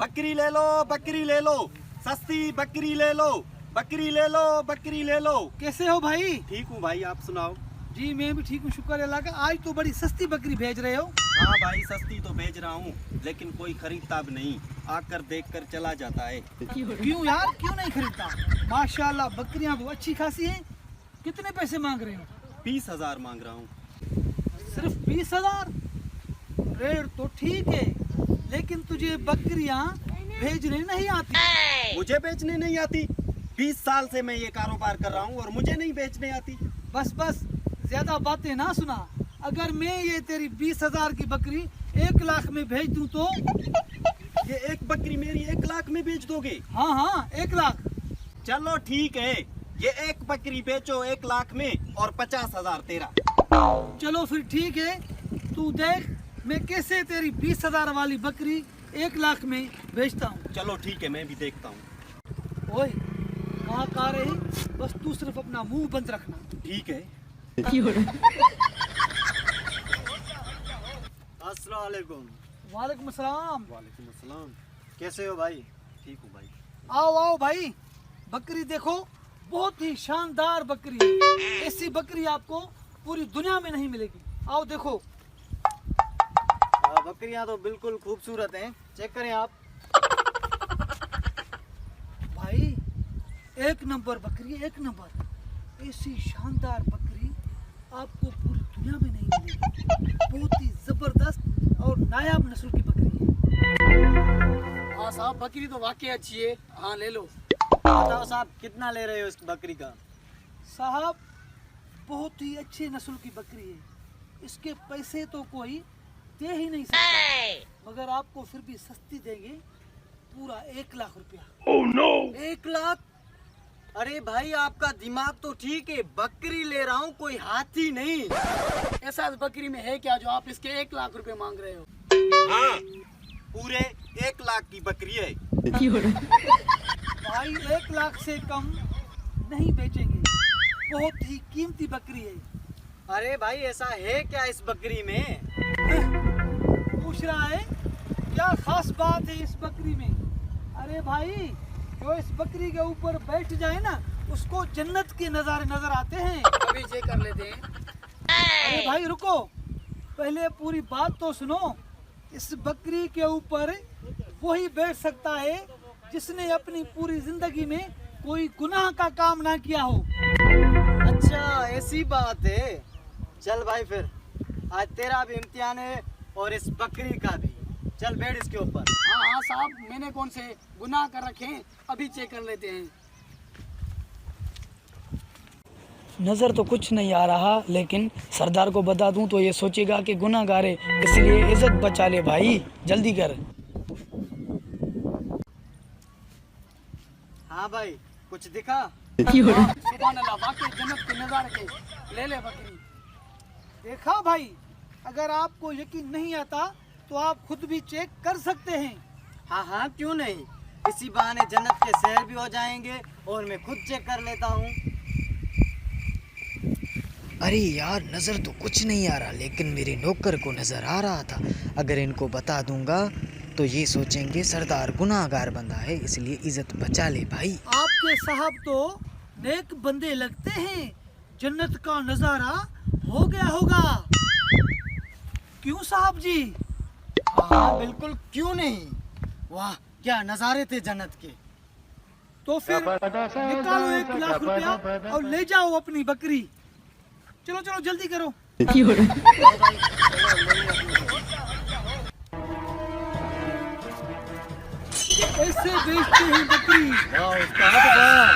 बकरी ले लो, बकरी ले लो, सस्ती बकरी ले लो, बकरी ले लो, बकरी ले लो। कैसे हो भाई? ठीक हूँ भाई, आप सुनाओ। जी मैं भी ठीक हूँ, शुक्र अल्लाह का। आज तो बड़ी सस्ती बकरी भेज रहे हो। हाँ भाई, सस्ती तो भेज रहा हूँ, लेकिन कोई खरीदता भी नहीं, आकर देखकर चला जाता है। क्यों यार, क्यों नहीं खरीदता? माशाल्लाह बकरियां तो अच्छी खासी हैं। कितने पैसे मांग रहे हो? 20,000 मांग रहा हूँ। सिर्फ 20,000? रेट तो ठीक है, लेकिन तुझे बकरियां भेजने नहीं आती। मुझे बेचने नहीं आती? 20 साल से मैं ये कारोबार कर रहा हूँ और मुझे नहीं बेचने आती। बस बस, ज्यादा बातें ना सुना। अगर मैं ये तेरी 20,000 की बकरी 1 लाख में भेज दूं तो? ये एक बकरी मेरी 1 लाख में बेच दोगे? हाँ हाँ, 1 लाख। चलो ठीक है, ये एक बकरी बेचो 1 लाख में और 50,000 तेरा। चलो फिर ठीक है, तू देख मैं कैसे तेरी 20,000 वाली बकरी 1 लाख में बेचता हूँ। चलो ठीक है, मैं भी देखता हूँ। ओए, कहाँ का रही? बस तू सिर्फ अपना मुंह बंद रखना। ठीक है। अस्सलाम वालेकुम। वालेकुम अस्सलाम। वालेकुम अस्सलाम। कैसे हो भाई? ठीक हूँ भाई। आओ आओ भाई, बकरी देखो, बहुत ही शानदार बकरी है। ऐसी बकरी आपको पूरी दुनिया में नहीं मिलेगी। आओ देखो। बकरियां तो बिल्कुल खूबसूरत हैं, चेक करें आप। भाई 1 नंबर बकरी है, 1 नंबर। ऐसी शानदार बकरी आपको पूरी दुनिया में नहीं मिलेगी। बहुत ही जबरदस्त और नायाब नस्ल की बकरी है। हाँ साहब, बकरी तो वाकई अच्छी है। हाँ ले लो। बताओ साहब, कितना ले रहे हो इस बकरी का? साहब बहुत ही अच्छी नस्ल की बकरी है, इसके पैसे तो कोई दे ही नहीं सकता, मगर आपको फिर भी सस्ती देंगे, पूरा 1 लाख रुपया। Oh no! 1 लाख? अरे भाई आपका दिमाग तो ठीक है, बकरी ले रहा हूँ, कोई हाथी नहीं। ऐसा इस बकरी में है क्या जो आप इसके 1 लाख रुपए मांग रहे हो? हाँ, पूरे 1 लाख की बकरी है। भाई 1 लाख से कम नहीं बेचेंगे, बहुत ही कीमती बकरी है। अरे भाई ऐसा है क्या इस बकरी में? पूछ रहा है क्या खास बात है इस बकरी में? अरे भाई, जो इस बकरी के ऊपर बैठ जाए ना, उसको जन्नत के नजारे नजर आते हैं। अभी चेक कर लेते हैं। अरे भाई रुको, पहले पूरी बात तो सुनो। इस बकरी के ऊपर वही बैठ सकता है जिसने अपनी पूरी जिंदगी में कोई गुनाह का काम ना किया हो। अच्छा ऐसी बात है। चल भाई फिर आज तेरा भी इम्तिहान है और इस बकरी का भी। चल बैठ इसके ऊपर। हाँ हाँ साहब, मैंने कौन से गुनाह कर रखे हैं, अभी चेक कर लेते हैं। नज़र तो कुछ नहीं आ रहा, लेकिन सरदार को बता दूं तो ये सोचेगा कि गुनाहगार है, इसलिए इज्जत बचा ले भाई, जल्दी कर। हाँ भाई, कुछ दिखा? सुभान अल्लाह, वाकई जन्नत के नजारे के। ले ले बकरी। देखा भाई, अगर आपको यकीन नहीं आता तो आप खुद भी चेक कर सकते हैं। हाँ हाँ क्यों नहीं, इसी बहाने जन्नत के सैर भी हो जाएंगे और मैं खुद चेक कर लेता हूँ। अरे यार, नज़र तो कुछ नहीं आ रहा, लेकिन मेरे नौकर को नज़र आ रहा था। अगर इनको बता दूंगा तो ये सोचेंगे सरदार गुनाहगार बंदा है, इसलिए इज्जत बचा ले भाई। आपके साहब तो नेक बंदे लगते हैं, जन्नत का नजारा हो गया होगा। क्यों साहब जी? हाँ बिल्कुल, क्यों नहीं। वाह क्या नज़ारे थे जन्नत के। तो फिर निकालो 1 लाख रुपया और ले जाओ अपनी बकरी। चलो चलो जल्दी करो। ऐसे बेचते हैं बकरी। वाह, उसका हाथ वाह।